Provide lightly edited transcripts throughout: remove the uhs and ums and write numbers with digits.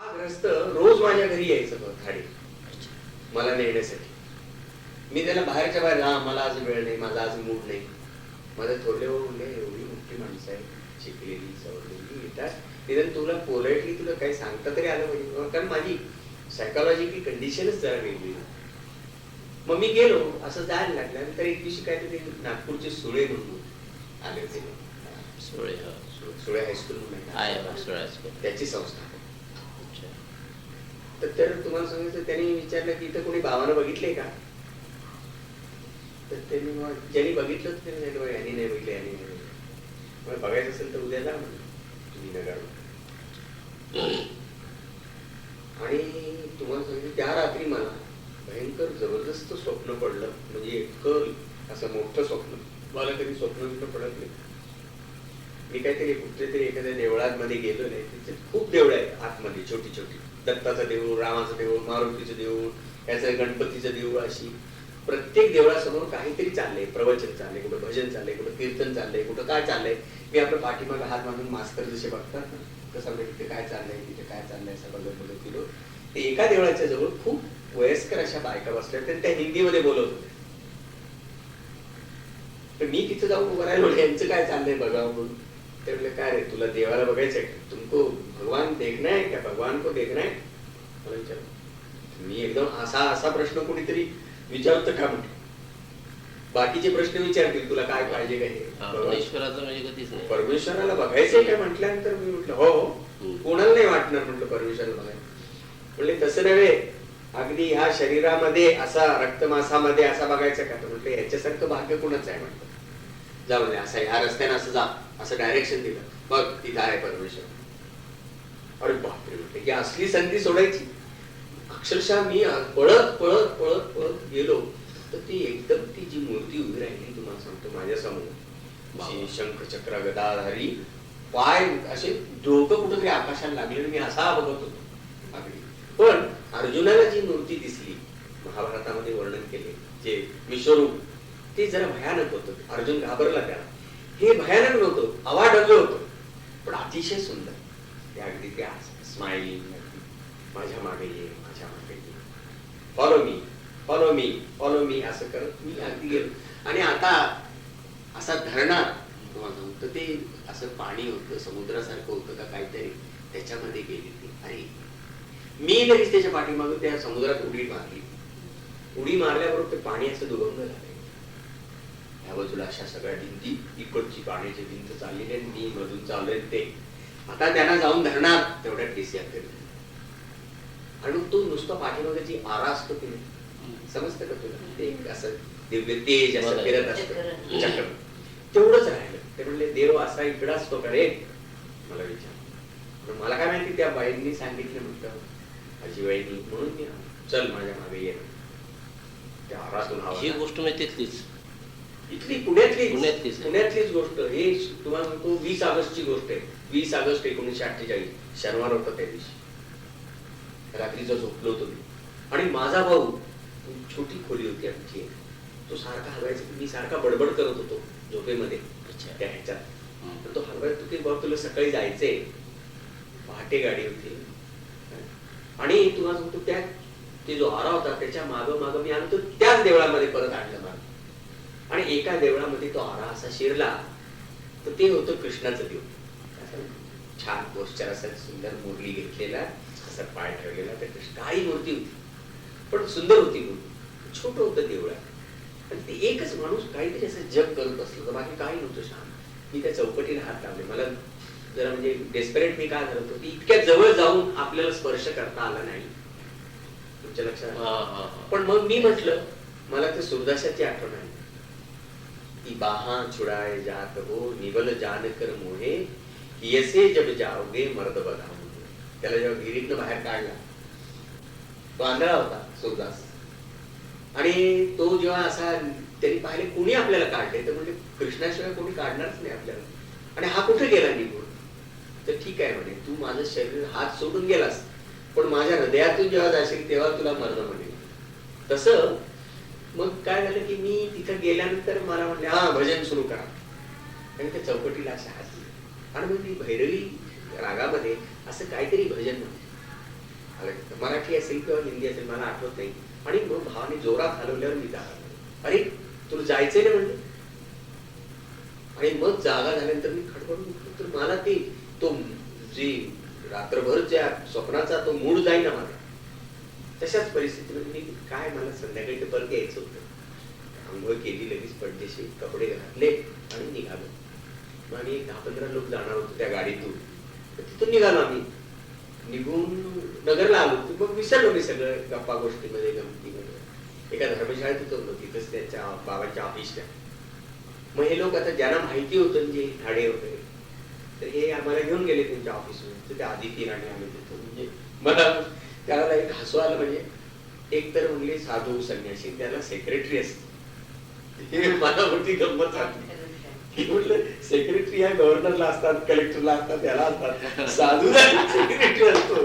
हा ग्रस्त रोज माझ्या घरी यायचं खाडी मला नेण्यासाठी. मी त्याला बाहेरच्या बाहेर, हा मला आज वेळ नाही, माझा आज मूड नाही. माझं थोरले बोलले, एवढी मोठी माणसं आहे, शिकलेली सवरलेली, येतात निदान तुला पोलाइटली तुला काही सांगता तरी आलं पाहिजे. कारण माझी सायकोलॉजिकल कंडिशनच जरा वेगळी. मग मी गेलो, असं जायला लागलं. नंतर एक दिवशी काहीतरी नागपूरचे सुळे म्हणून आले होते. सुळे हायस्कूल म्हणून त्याची संस्था. तर तुम्हाला सांगायचं, त्यांनी विचारलं की इथं कोणी भावानं बघितले का? तर त्यांनी मग ज्यांनी बघितलं त्यांनी यांनी नाही बघितलं, यांनी नाही बघितलं. बघायचं असेल तर उद्या जा तुम्ही नगर. आणि तुम्हाला सांगितलं त्या रात्री मला भयंकर जबरदस्त स्वप्न पडलं. म्हणजे इतकं असं मोठं स्वप्न मला कधी स्वप्न पडत नाही. मी काहीतरी कुठे तरी एखाद्या देवळांमध्ये गेलो नाही. तिथे खूप देवळ आहेत आतमध्ये, छोटी छोटी. दत्ताचं देऊळ, रामाचं देऊळ, मारुतीचं देऊळ, याचं गणपतीचं देऊळ. अशी प्रत्येक देवळासमोर काहीतरी चाललंय, प्रवचन चाललंय, कुठं भजन चाललंय, कुठं कीर्तन चाललंय, कुठं काय चाललंय. मी आपल्या पाठीमागे हात बांधून मास्तर जसे बघतात ना, तसं तिथे काय चाललंय, तिथे काय चाललंय असं बघत बघत गेलो. ते एका देवळाच्या जवळ खूप वयस्कर अशा बायका बसल्या, तर त्या हिंदीमध्ये बोलत होत्या. तर मी तिथं जाऊन उभं राहिलो, यांचं काय चाललंय बघावं म्हणून. ते म्हणले, काय रे तुला देवाला बघायचंय, तुमको भगवान देखना है क्या, भगवान को देखना है? मला विचार. मी एकदम असा प्रश्न कोणीतरी विचारतं का म्हटलं. बाकीचे प्रश्न विचारतील तुला काय पाहिजे काय, परमेश्वराला बघायचंय काय म्हटल्यानंतर मी म्हटलं हो, कोणाला नाही वाटणार म्हटलं परमेश्वराला बघायचं. म्हणले तसं नव्हे, अगदी ह्या शरीरामध्ये असा रक्तमासामध्ये असा बघायचा का? तर म्हटलं याच्यासारखं भाग्य कोणाचं आहे म्हटलं. जा म्हणजे असं ह्या रस्त्याने असं जा, असं डायरेक्शन दिलं, बघ तिथं आहे परमेश्वर. अरे बापरे म्हटलं, की असली संधी सोडायची. अक्षरशः मी पळत पळत पळत पळत गेलो, तर ती एकदम ती जी मूर्ती उभी राहिली तुम्हाला सांगतो माझ्या समोर, शंख चक्र गदाधारी, पाय असे डोकं कुठंतरी आकाशाला लागले. मी असा बघत होतो अगदी. पण अर्जुनाला जी मूर्ती दिसली, महाभारतामध्ये वर्णन केले जे विश्वरूप, ते जरा भयानक होतं. अर्जुन घाबरला त्याला. हे भयानक नव्हतं, अवाढव्य होतं, पण अतिशय सुंदर. ते अगदी ते स्माइलिंग, माझ्या मागे ये, माझ्या मागे ये, follow me, follow me, follow me, असं करत मी अगदी गेलो. आणि आता असा धरणार तर ते असं पाणी होतं, समुद्रासारखं होतं का काहीतरी, त्याच्यामध्ये गेली ती. अरे मी लगेच त्याच्या पाठीमागे त्या समुद्रात उडी मारली. उडी मारल्याबरोबर ते पाणी असं दुभंग झालं. ह्या बाजूला अशा सगळ्या भिंती, इकडची पाण्याची भिंत चाललेली आहे, मी मधून चाललोय. ते आता त्यांना जाऊन धरणार तेवढ्या टेसिया फिरले. आणि तो नुसतं पाठीमागाची आरा असतो की नाही, समजतं का तुला? ते असं दिव्य तेज असं फिरत असतं चक्र, तेवढंच राहिलं. ते म्हणले देव असा इकडं असतो का रे? मला विचार. मला काय माहिती, त्या बाईंनी सांगितलं म्हटलं आजीबाईंनी, म्हणून मी चल माझ्या मागे ये. त्या आरातून ही गोष्ट माहिती तिथलीच, इथली पुण्यातलीच गोष्ट. हे तुम्हाला म्हणतो 20 ऑगस्टची गोष्ट आहे. 20 ऑगस्ट 1948, शनिवार होता त्या दिवशी. रात्रीचा झोपलो होतो मी. आणि माझा भाऊ, छोटी खोली होती आमची, तो सारखा हलवायचा. मी सारखा बडबड करत होतो झोपेमध्ये त्या ह्याच्यात. तो हलवायचा, तू भाऊ तुला सकाळी जायचंय, पहाटे गाडी होती. आणि तुम्हाला सांगतो त्या ते जो आरा होता त्याच्या माग मी आणतो त्याच देवळामध्ये परत आणलं मला. आणि एका देवळामध्ये तो आरा असा शिरला, तर ते होतं कृष्णाचं देव. छान पोस्चर, असा सुंदर मुरली घेतलेला, असा पाय ठेवलेला, त्या कृष्ण काही मूर्ती होती, पण सुंदर होती मूर्ती. छोट होतं देवळात. आणि ते एकच माणूस काहीतरी असं जग करत असलं, तर बाकी काही नव्हतं. शांत. मी त्या चौकटीला हात लावले. मला जरा म्हणजे डेस्परेट मी काय करत होती, इतक्या जवळ जाऊन आपल्याला स्पर्श करता आला नाही. तुमच्या लक्षात? पण मग मी म्हटलं, मला ते सूरदासाची आठवण आली. की बाहा छुड़ाए जात हो, निबल जान कर मोहे, यसे जब जाओगे मर्द बधाओ. त्याला जेव्हा विहिरीतनं बाहेर काढला, तो आंधळा होता सूरदास. आणि तो जेव्हा असा त्यांनी पाहिले कोणी आपल्याला काढले, तर म्हणजे कृष्णाशिवाय कोणी काढणारच नाही आपल्याला. आणि हा कुठे गेला निघून? तर ठीक आहे म्हणे, तू माझं शरीर हात सोडून गेलास, पण माझ्या हृदयातून जेव्हा जाशील तेव्हा तुला मर्द म्हणेल. तसं मग काय झालं की मी तिथं गेल्यानंतर मला म्हणले, हा भजन सुरू करा. आणि त्या चौकटीला अशा हसली. आणि मग मी भैरवी रागामध्ये असं काहीतरी भजन म्हणते. मराठी असेल किंवा हिंदी असेल मला आठवत नाही. आणि मग भावाने जोरात हलवल्यावर मी जागा झालो. अरे तुला जायचंय ना म्हणजे. आणि मग जागा झाल्यानंतर मी खडबडून उठलो. तर मला ती तो जी रात्रभर ज्या स्वप्नाचा तो मूड जाईना माझा, तशाच परिस्थितीमध्ये मी काय मला संध्याकाळी ते परत यायचं होतं. आंघोळ केली, लगेच पडदेशी कपडे घातले आणि निघालो. मग आम्ही 10-15 लोक जाणार होतो त्या गाडीतून. तिथून निघालो आम्ही. निघून नगरला आलो. मग विसरलो मी सगळं गप्पा गोष्टीमध्ये, गमतीमध्ये. एका धर्मशाळेत होतो, तिथंच त्यांच्या बाबांच्या ऑफिसच्या. मग हे लोक आता ज्यांना माहिती होतं जे ठाणे वगैरे, तर हे आम्हाला घेऊन गेले त्यांच्या ऑफिसमध्ये. त्या आदिती राणी आम्ही तिथं. म्हणजे मला त्याला एक हसू आलं. म्हणजे एक तर म्हणले साधू संन्यासी, त्याला सेक्रेटरी असते. हे मला मोठी गंमत वाटली. म्हटलं सेक्रेटरी आहे, गव्हर्नरला असतात, कलेक्टरला असतात, त्याला असतात, साधू सेक्रेटरी असतो.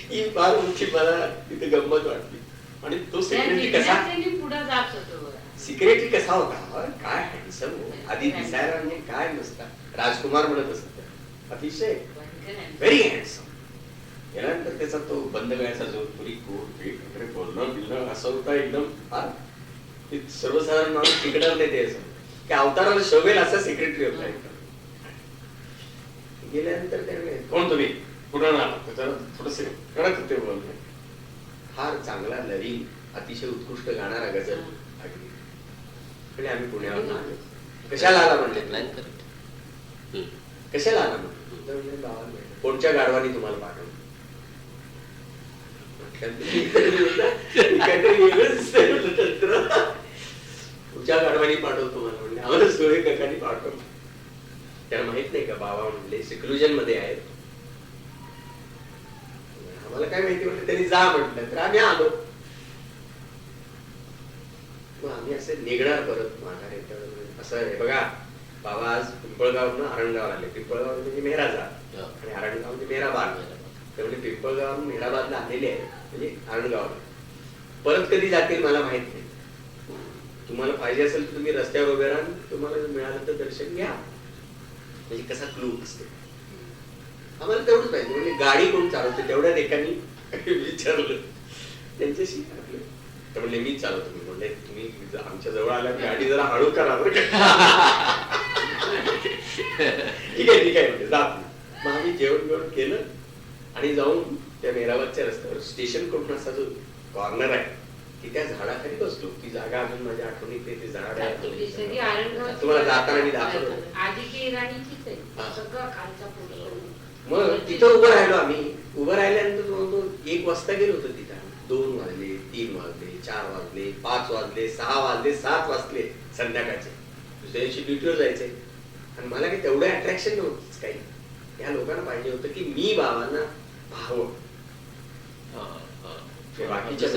ही फार मोठी मला तिथे गंमत वाटली. आणि तो सेक्रेटरी कसा सिक्रेटरी कसा होता, काय हँडसम हो. आधी दिसायला म्हणजे काय नसता, राजकुमार म्हणत असत. अतिशय व्हेरी हँडसम. यानंतर त्याचा तो बंद गळ्याचा जो पुरी कोट वगैरे बोलणं बिलणं असं होता एकदम. फार सर्वसाधारण माणूस तिकडं नाही ते असं की अवताराला शोभेल असा सेक्रेटरी होता एकदम. गेल्यानंतर त्याने कोण तुम्ही कुठून आला, थोडस कडक होते बोलणे. फार चांगला नवीन अतिशय उत्कृष्ट गाणारा गझल. म्हणजे आम्ही पुण्यावर आलो. कशाला आला म्हणले, कशाला आला म्हणले, कोणत्या गाढवानी तुम्हाला पाठवलं. तुमच्या गाढवानी पाठवतो मला म्हणले. आम्हाला सोळे काकांनी पाठवलं. त्याला माहित नाही का बाबा म्हणले सिक्लुजन मध्ये आहेत. आम्हाला काय माहिती म्हणलं, त्यांनी जा म्हटलं. तर आम्ही आलो. मग आम्ही असे निघणार परत माघारी. असं आहे बघा, बाबा आज पिंपळगावनं आरणगाव आले. पिंपळगाव म्हणजे मेहराबाद आणि आरणगाव म्हणजे मेहराबाद. त्यामुळे पिंपळगाव मेहराबादला आलेले आहे, म्हणजे आरणगावला. परत कधी जातील मला माहित नाही. तुम्हाला पाहिजे असेल तर तुम्ही रस्त्यावर उभे राहा, तुम्हाला मिळालं तर दर्शन घ्या. म्हणजे कसा क्लू असते. आम्हाला तेवढंच पाहिजे. म्हणजे गाडी कोण चालवते तेवढ्या एकानी विचारलं त्यांच्याशी. तर म्हणले मीच चालवतो. मी म्हणले तुम्ही आमच्या जवळ आल्या गाडी जरा हळू करा बरं. ठीक आहे ठीक आहे म्हणजे जात. मग आम्ही जेवण जेवण केलं आणि जाऊन त्या मेहराबादच्या रस्त्यावर स्टेशन कडून असा जो कॉर्नर आहे की त्या झाडाखाली बसलो. ती जागा अजून माझ्या आठवणीत ते झाड आहे. तुम्हाला जाताना मी दाखवलं. मग तिथं उभं राहिलो आम्ही. उभं राहिल्यानंतर 1 वाजता गेलो होतो तिथं. 2 वाजले, 3 वाजले, 4 वाजले, 5 वाजले, 6 वाजले, 7 वाजले संध्याकाळचे. दुसऱ्या दिवशी ड्युटीवर जायचंय. आणि मला काही तेवढं अट्रॅक्शन नव्हतंच काही. या लोकांना पाहिजे होतं की मी बाबांना पाहावं.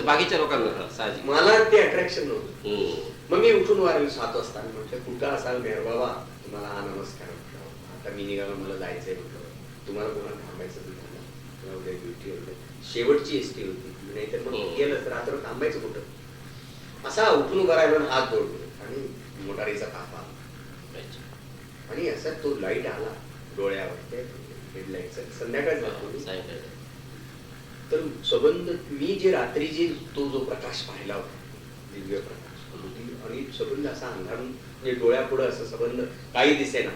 बाकीच्या लोकांना मला ते अट्रॅक्शन नव्हतं. मग मी उठून वारेल 7 वाजता. म्हटलं कुठं असाल मेहर बाबा, तुम्हाला हा नमस्कार म्हटलं. आता मी निघालो, मला जायचंय म्हटलं. तुम्हाला कोणाला थांबायचं तुम्हाला उद्या ड्युटी होते. शेवटची एसटी होती. नाहीतर मग गेलं तर रात्र थांबायचं कुठं. असा उठून उभा राहिलो, हात जोडलो आणि मोटारीचा कापा. आणि असा तो लाईट आला डोळ्यावर, हेडलाईटचा. संध्याकाळ जातो. तर सबंध मी जे रात्री जे तो जो प्रकाश पाहिला होता, दिव्य प्रकाश, आणि सबंध असा अंधारून म्हणजे डोळ्यापुढं असं सबंध काही दिसेना.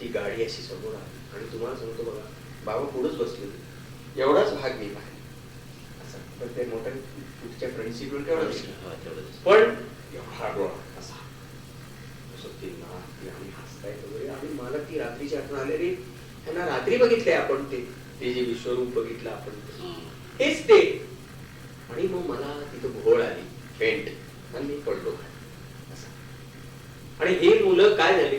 ती गाडी अशी समोर आली. आणि तुम्हाला सांगतो बघा, बाबा पुढंच बसले होते. एवढाच भाग मी पाहिला. पण ते मोठ्या पुढच्या फ्रंट सीटवर तेवढं पण एवढा डोळा असा आम्ही हसताय वगैरे. आणि मला ती रात्रीची आठवण आली. रे त्यांना रात्री बघितलंय आपण, ते जे विश्वरूप बघितलं आपण हेच ते. आणि मग मला तिथं भोळ आली, फेंट, आणि मी पडलो असं. आणि हे मुलं काय झाले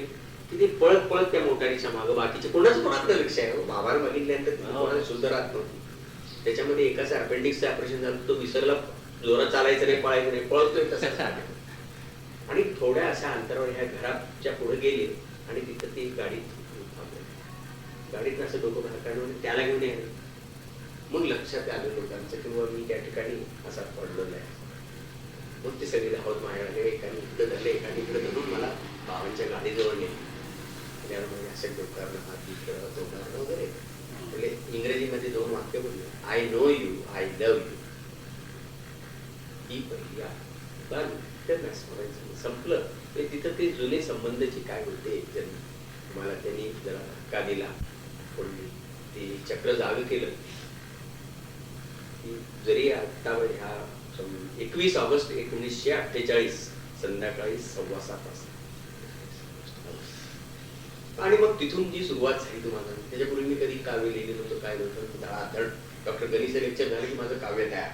की ते पळत पळत त्या मोटारीच्या मागं. बाकीचे कोणाच कोणाचं लक्ष आहे. बाबाला बघितल्यानंतर कोणाला शुद्ध राहत नव्हती. त्याच्यामध्ये एकाच अपेंडिक्सचं ऑपरेशन झालं. तो विसरला, जोरात चालायचं नाही, पळायचं नाही, पळतोय तसाच. आणि थोड्या अशा अंतरावर ह्या घराच्या पुढे गेले आणि तिथं ती गाडीत असं डोकं बाहेर काढून त्याला घेऊन यायला. मग लक्षात आलं लोकांचं किंवा मी त्या ठिकाणी असा पडलेला आहे. मग ते सगळे धावत माझ्याकडे, एकाने इकडे धरले, एकाने इकडे धरून मला बाबांच्या गाडीजवळ नेले. त्यामुळे असं डोक्यावरनं हात इकडं तोंडावरनं वगैरे. म्हणजे इंग्रजीमध्ये 2 वाक्य बोलले, I know you, I love you. ही पहिली स्मरायचं संपलं. ते तिथं ते जुने संबंधाची काय होते, मला त्यांनी जरा धक्का दिला, पडली ती चक्र जावे केलं. जरी आता ह्या 21 ऑगस्ट 1948 संध्याकाळी 7:15 वाजता आणि मग तिथून जी सुरुवात झाली तुम्हाला, त्याच्यापूर्वी मी कधी काव्य लिहिलं नव्हतं, काय नव्हतं. धडाधड डॉक्टर गणेश लेक्चर झालं की माझं काव्य तयार.